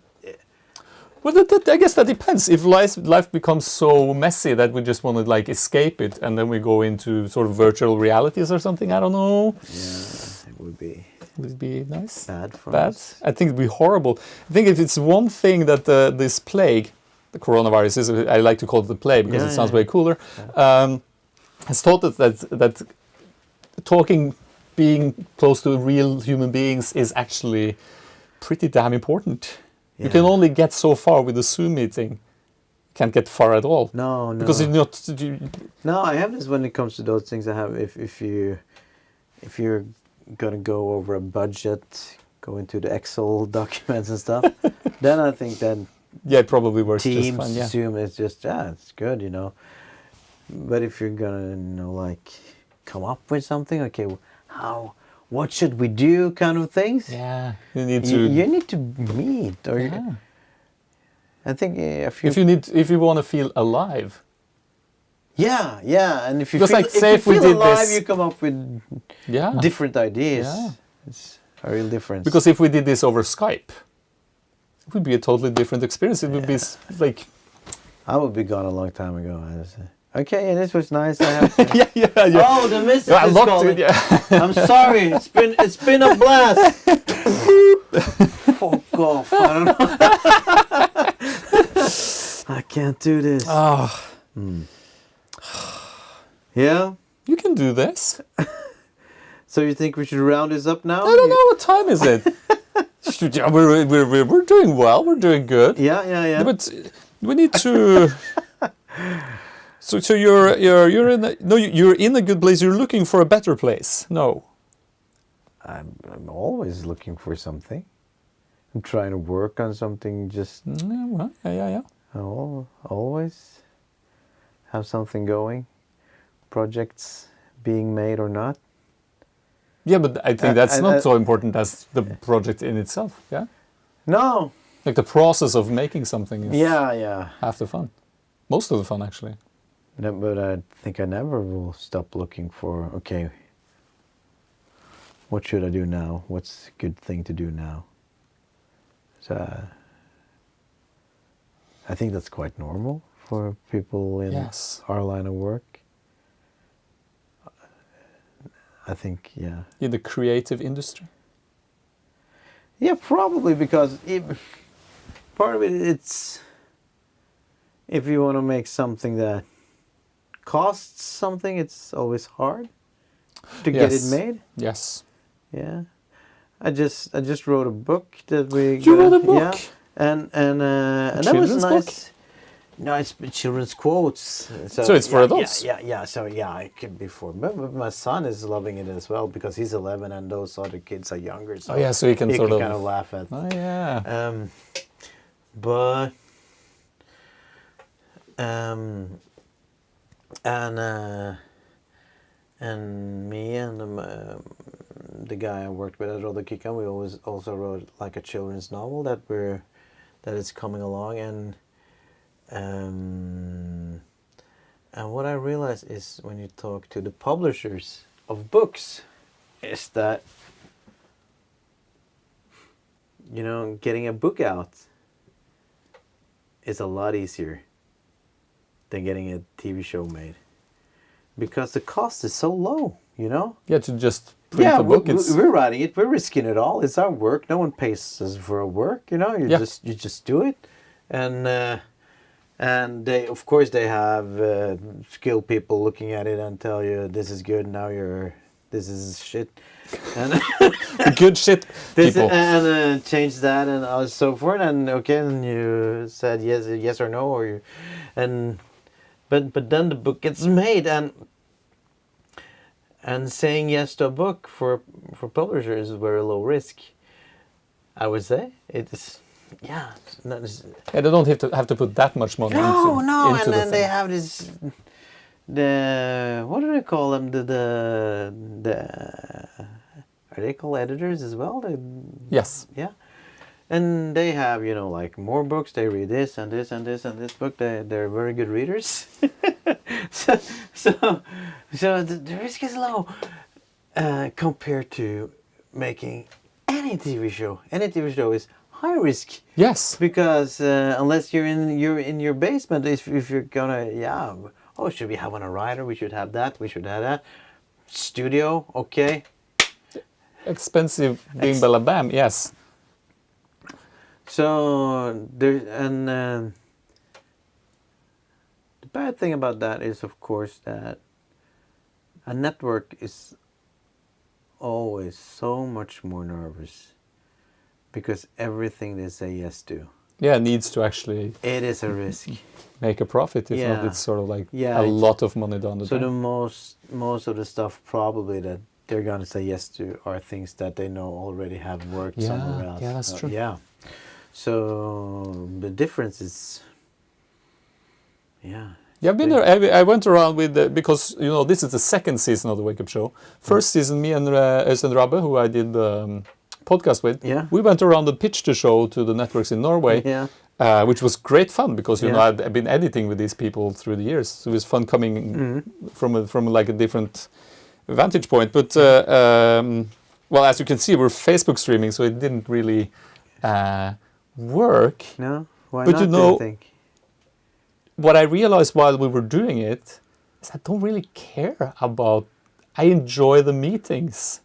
Well, I guess that depends. If life becomes so messy that we just want to like escape it, and then we go into sort of virtual realities or something, I don't know. Yeah, it would be. Would it be nice? Bad for us. I think it'd be horrible. I think if it's one thing that this plague, the coronavirus is, I like to call it the plague because it sounds way cooler, has taught us that talking, being close to real human beings is actually pretty damn important. Yeah. You can only get so far with a Zoom meeting. Can't get far at all. No. Because it's not. No, I have this when it comes to those things. I have if you're gonna go over a budget, go into the Excel documents and stuff, then I think that it probably works Teams, just fine. Yeah. Zoom is just it's good, you know. But if you're gonna like come up with something, okay, what should we do, kind of things. Yeah, you need to meet, or I think if you want to feel alive. Yeah, and if you because feel, if you feel alive, you come up with different ideas. Yeah. It's a real difference. Because if we did this over Skype, it would be a totally different experience. It would be like. I would be gone a long time ago. Okay, and this was nice. I have yeah. Oh, the missus is calling. I'm sorry. It's been a blast. Fuck off. I don't know. I can't do this. Oh. Yeah? You can do this. So you think we should round this up now? I don't know. What time is it? We're doing well. We're doing good. Yeah. But we need to... So you're in a good place. You're looking for a better place. No. I'm always looking for something. I'm trying to work on something. Just yeah. Always have something going. Projects being made or not. Yeah, but I think that's not so important as the project in itself. Yeah. No. Like the process of making something is half the fun. Most of the fun, actually. No, but I think I never will stop looking for, okay, what should I do now? What's a good thing to do now? So I think that's quite normal for people in our line of work. I think, in the creative industry? Yeah, probably, because part of it's if you want to make something that costs something, it's always hard to get it made. Yes. Yeah. I just wrote a book that we... You wrote a book? Yeah. And that was nice. No, it's children's quotes. So it's for adults? Yeah. So yeah, it could be for. But my son is loving it as well because he's 11 and those other kids are younger. So so he can he sort can of... kind of laugh at. Oh, yeah. But and me and the guy I worked with at Rodder Kikkan, we always also wrote like a children's novel that is coming along, and what I realized is when you talk to the publishers of books, is that getting a book out is a lot easier than getting a TV show made. Because the cost is so low, Yeah, to just print a book. We're writing it. We're risking it all. It's our work. No one pays us for our work. You just do it, and they, of course, they have skilled people looking at it and tell you this is good. Now this is shit, and good shit people. And change that and so forth. And okay, and you said yes or no, But then the book gets made, and saying yes to a book for publishers is very low risk. I would say it is. Yeah, they don't have to put that much money into and then the they thing. have what do they call them? Are they called editors as well? Yes. Yeah. And they have, like more books. They read this and this and this and this book. They're very good readers. so the risk is low compared to making any TV show. Any TV show is high risk. Yes. Because unless you're in your basement, if you're gonna should we have a writer? We should have that. We should have that. Studio, okay. Expensive, bing bala bam. Yes. So the bad thing about that is, of course, that a network is always so much more nervous because everything they say yes to. Yeah, needs to actually. It is a risk. Make a profit. If not, it's sort of like a lot of money down the drain. So most of the stuff probably that they're gonna say yes to are things that they know already have worked somewhere else. Yeah, that's true. Yeah. So the difference is, Yeah, I've been there. I went around with because this is the second season of the Wake Up Show. First season, me and Øystein Rabbe, who I did the podcast with, we went around and pitched the show to the networks in Norway, which was great fun because I've been editing with these people through the years, so it was fun coming from like a different vantage point. But well, as you can see, we're Facebook streaming, so it didn't really work. No, why but not? Do you think? What I realized while we were doing it is I don't really care about. I enjoy the meetings.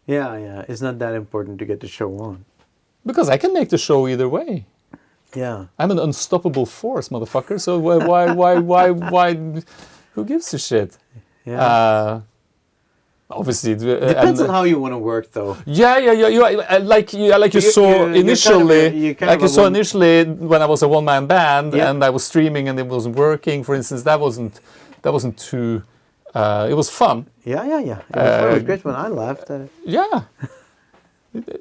Yeah. It's not that important to get the show on. Because I can make the show either way. Yeah. I'm an unstoppable force, motherfucker. So why? Who gives a shit? Yeah. Obviously, depends on how you want to work, though. Yeah. Like you saw initially when I was a one-man band and I was streaming and it wasn't working. For instance, that wasn't too. It was fun. Yeah. It was great when I laughed at it. Yeah.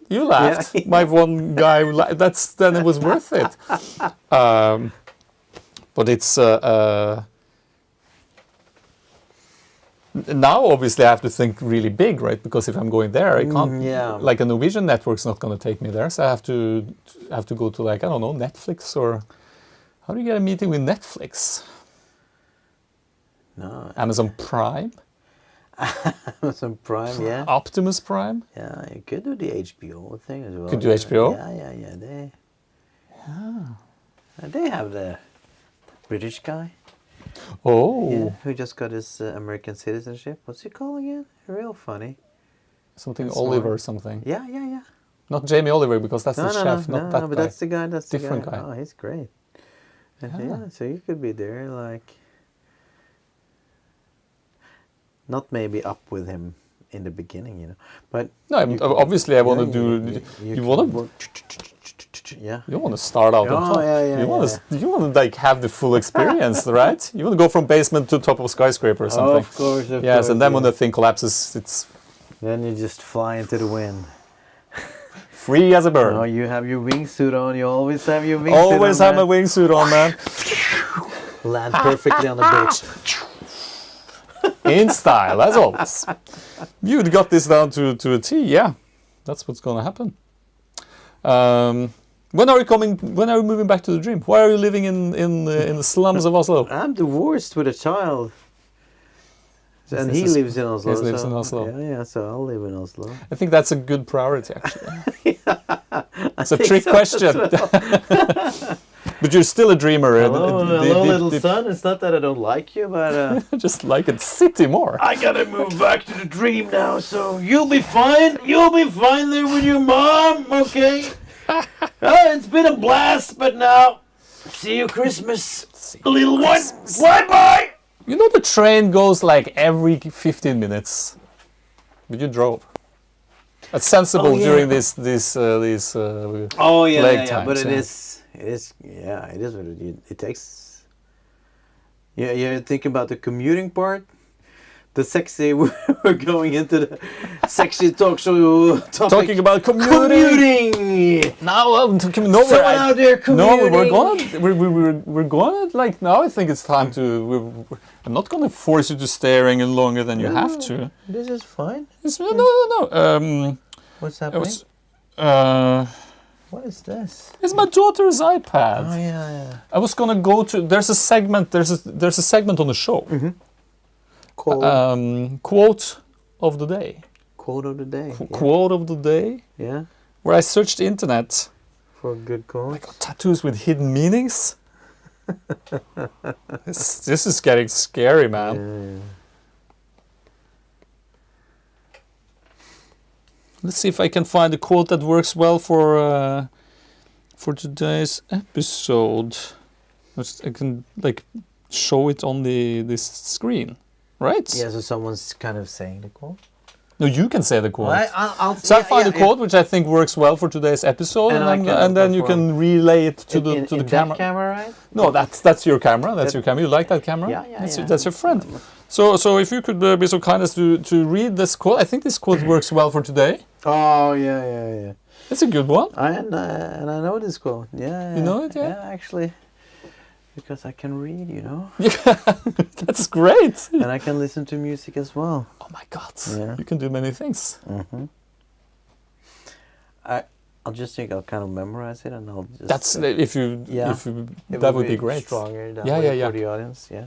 You laughed. Yeah. My one guy. Then it was worth it. But it's. Now, obviously, I have to think really big, right? Because if I'm going there, I can't. Like a Norwegian network's not going to take me there, so I have to go to like I don't know Netflix or how do you get a meeting with Netflix? No. Amazon Prime. Amazon Prime, yeah. Optimus Prime. Yeah, you could do the HBO thing as well. Could do HBO. Yeah. They have the British guy. Oh. Yeah, who just got his American citizenship. What's he called again? Real funny. Something that's Oliver something. Yeah. Not Jamie Oliver because that's the chef, not that guy. But that's the guy. That's different the guy. Oh, he's great. Yeah, so you could be there, like, not maybe up with him in the beginning, but no. Obviously, I want to do. You want to Yeah. You want to start out on top. You want to like have the full experience, right? You want to go from basement to top of a skyscraper or something. Of course. Yes, and then when the thing collapses, it's then you just fly into the wind. free as a bird. Oh, you have your wingsuit on. You always have your wingsuit on. Always have my wingsuit on, man. Land perfectly on the beach. In style, as always. You got this down to a T, yeah. That's what's going to happen. When are you moving back to the dream? Why are you living in the slums of Oslo? I'm divorced with a child. And he lives in Oslo. He lives in Oslo. Yeah, so I'll live in Oslo. I think that's a good priority, actually. It's a trick question. Well. But you're still a dreamer. Hello, little son. It's not that I don't like you, but... I just like a city more. I gotta move back to the dream now, so you'll be fine. You'll be fine there with your mom, okay? It's been a blast, but now... See you Christmas, little one. Bye-bye! You know the train goes like every 15 minutes. But you drove. That's sensible during these plague times. But it is what it takes. Yeah, you think about the commuting part. The sexy, we're going into the sexy talk show topic. Talking about commuting. Now, Someone out there commuting. No, we're going like now. I think it's time to. I'm not going to force you to stay any longer than you have to. This is fine. No. What's happening? What is this? It's my daughter's iPad. Oh yeah. I was gonna go to. There's a segment. There's a segment on the show. Mm-hmm. Quote of the day. Quote of the day. Quote of the day. Yeah. Where I searched the internet for good quotes. I got tattoos with hidden meanings. This is getting scary, man. Yeah. Let's see if I can find a quote that works well for today's episode. I can like show it on this screen, right? Yeah, so someone's kind of saying the quote. No, you can say the quote. Well, I find a quote which I think works well for today's episode, and then you can relay it to the camera. That camera, right? No, that's your camera. That's your camera. You like that camera? Yeah. That's your friend. So if you could be so kind as to read this quote, I think this quote works well for today. Oh yeah. It's a good one. And I know this quote. Yeah. You know it, yeah? Yeah, actually, because I can read, you know. Yeah, that's great. And I can listen to music as well. Oh my God! Yeah. You can do many things. Mm-hmm. I'll just think I'll kind of memorize it, and I'll just. That's if you that would be great. Stronger that way for the audience. Yeah.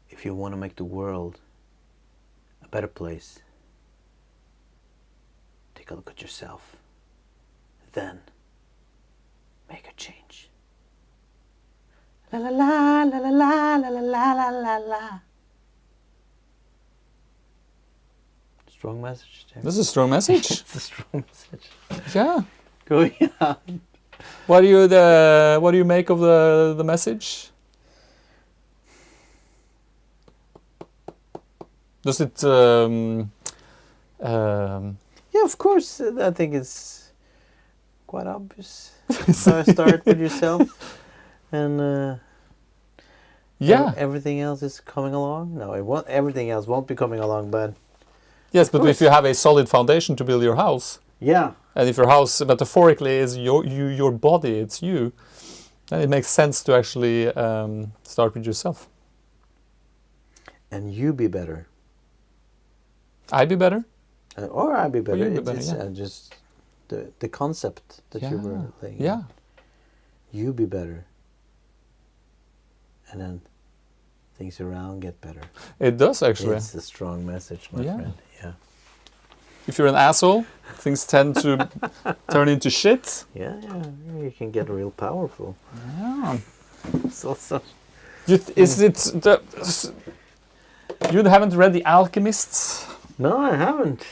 If you want to make the world a better place, take a look at yourself. Then make a change. La la la la la la la la la la la. Strong message, James. This is a strong message. It's a strong message. Yeah. Go on. What do you make of the message? Does it? Yeah, of course. I think it's quite obvious. Start with yourself, and everything else is coming along. No, it won't. Everything else won't be coming along, but yes, but if you have a solid foundation to build your house, and if your house metaphorically is your body, it's you, then it makes sense to actually start with yourself. And you be better. I be better? Or I be better. You be better, it's just the concept that you were laying. Yeah. You be better. And then things around get better. It does, actually. It's a strong message, my friend. Yeah. If you're an asshole, things tend to turn into shit. Yeah. You can get real powerful. Yeah. So. You haven't read The Alchemists? No, I haven't.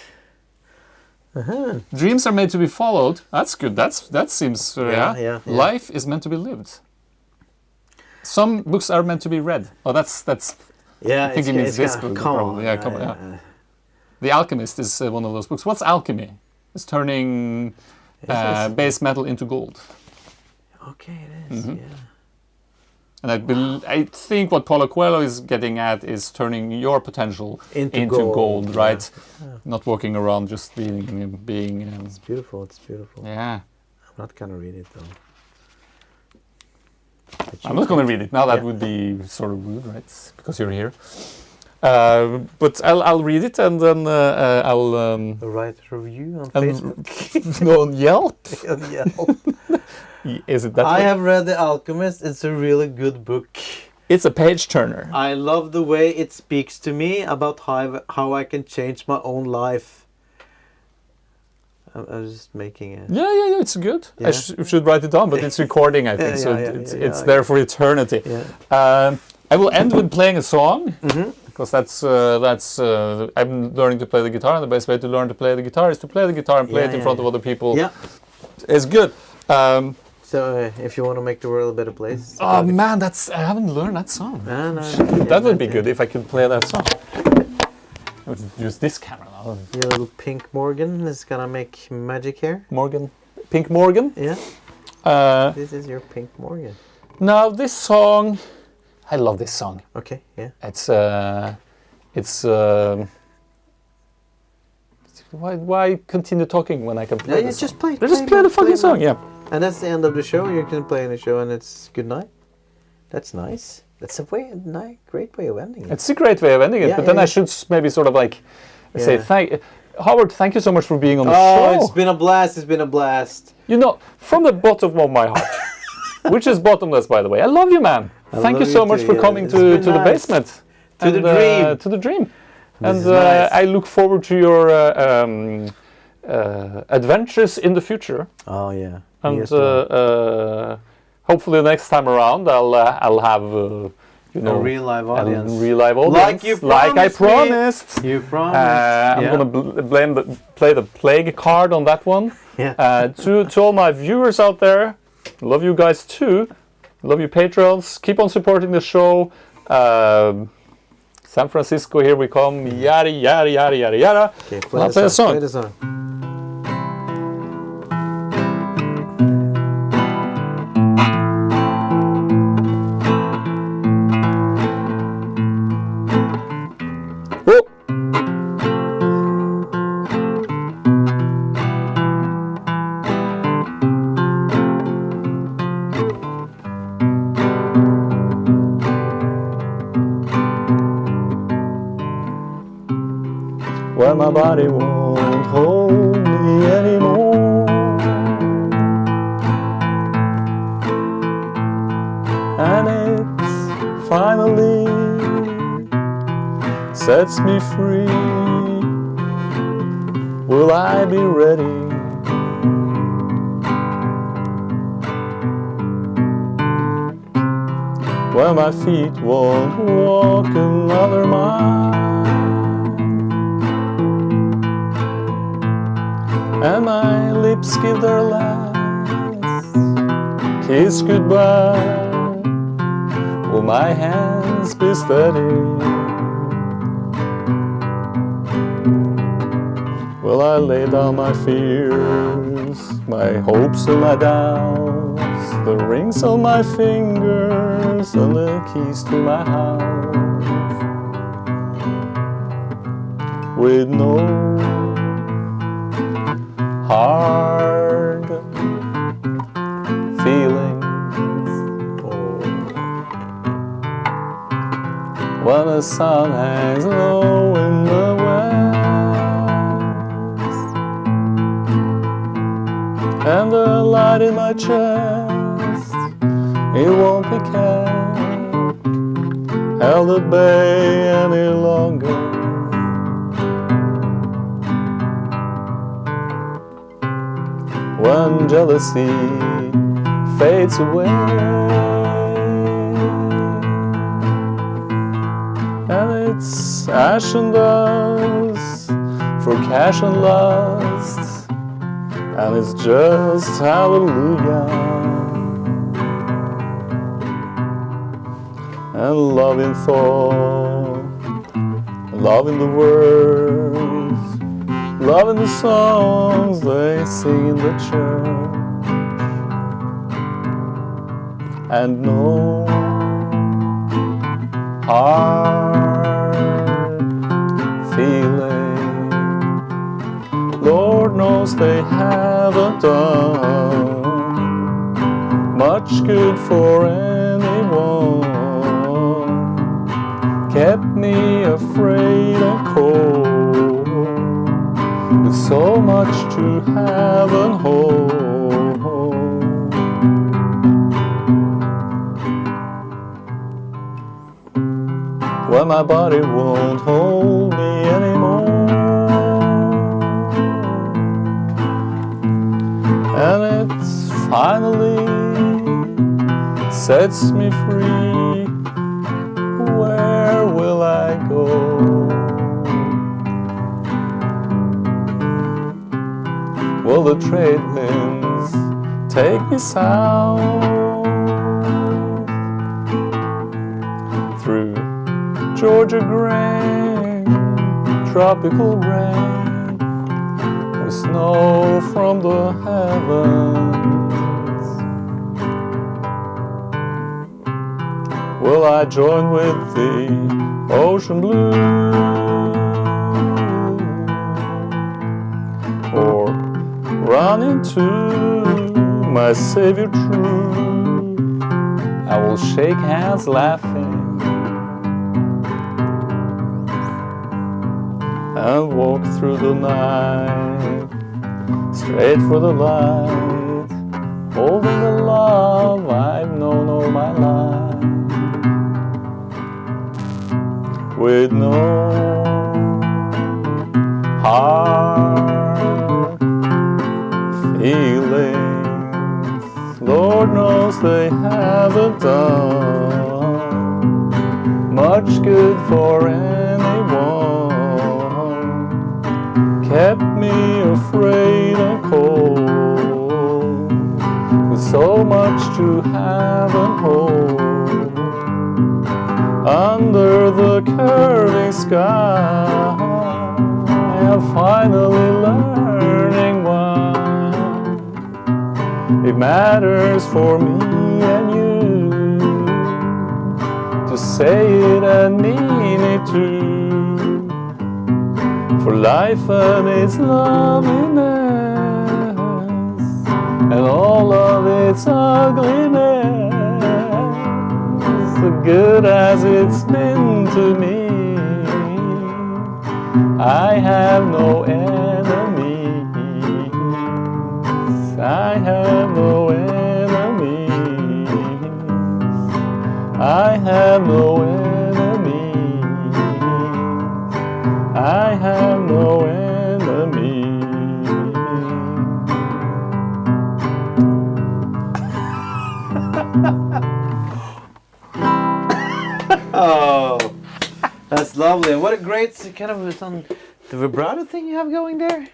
Dreams are made to be followed. That's good. That seems yeah. Life is meant to be lived. Some books are meant to be read. Oh, that's. Yeah, I think it means this book. Come on. Yeah, come on. The Alchemist is one of those books. What's alchemy? It's turning base metal into gold. Okay, it is. Yeah. And I think what Paulo Coelho is getting at is turning your potential into gold, right? Yeah. Not walking around just being. It's beautiful. It's beautiful. Yeah. I'm not gonna read it though. I'm not gonna read it now. That would be sort of rude, right? Because you're here. But I'll read it and then I'll write a review on Facebook. No, on Yelp. On Yelp. Is it that? I have read The Alchemist. It's a really good book. It's a page turner. I love the way it speaks to me about how I can change my own life. I was just making it. Yeah, it's good. Yeah. I should write it down, but it's recording, I think, it's there for eternity. Yeah. I will end with playing a song, because that's I'm learning to play the guitar, and the best way to learn to play the guitar is to play the guitar and play it in front of other people. Yeah. It's good. So if you want to make the world a better place. Oh man, I haven't learned that song. No, That would be good if I could play that song. I would use this camera now. Your little Pink Morgan is gonna make magic here. Pink Morgan. Yeah. This is your Pink Morgan. Now this song, I love this song. Okay. Yeah. It's why continue talking when I can play? Yeah, just play. Just play the fucking song. Yeah. And that's the end of the show. You can play in the show, and it's good night. That's nice. That's a great way of ending it. It's a great way of ending it, Yeah, but then I should maybe sort of like say Håvard, thank you so much for being on the show. It's been a blast. It's been a blast. You know, from the bottom of my heart, which is bottomless, by the way. I love you, man. Thank you so much for coming to the basement. To the dream. To the dream. This And nice. I look forward to your adventures in the future. Oh yeah. And Me as well. hopefully next time around I'll have a real live audience. Like you promised. Like I promised. You promised. I'm gonna play the plague card on that one. Yeah. To all my viewers out there, love you guys too. Love you patrons. Keep on supporting the show. San Francisco, here we come. Yada yada yada yada yada. Okay, I'll play a song. Play the song. Oh. When my body won't hold me anymore, and it finally sets me free, will I be ready? When my feet won't walk another mile, and my lips give their last kiss goodbye, will my hands be steady? Will I lay down my fears, my hopes and my doubts, the rings on my fingers and the keys to my house, with no hard feelings? When the sun hangs low in the west, and the light in my chest, it won't be kept held at bay any longer. When jealousy fades away, and it's ash and dust for cash and lust, and it's just hallelujah, and love in thought, love in the word, loving the songs they sing in the church, and no hard feeling. Lord knows they haven't done much good for anyone. Kept me afraid and cold, with so much to have and hold. When my body won't hold me anymore, and it's finally sets me free, where will I go? Will the trade winds take me south through Georgia grain, tropical rain, with snow from the heavens? Will I join with the ocean blue, or run into my Savior true? I will shake hands laughing and walk through the night, straight for the light, holding the love I've known all my life, with no hard feelings. Lord knows they haven't done much good for anyone. Kept me afraid and cold, with so much to have and hold. Under the curving sky, I'm finally learning why it matters for me and you to say it and mean it too. For life and its loveliness, and all of its ugliness, so good as it's been to me, I have no enemies. I have no enemies. I have no enemies. I have no enemies. Oh, that's lovely. And what a great kind of the vibrato thing you have going there.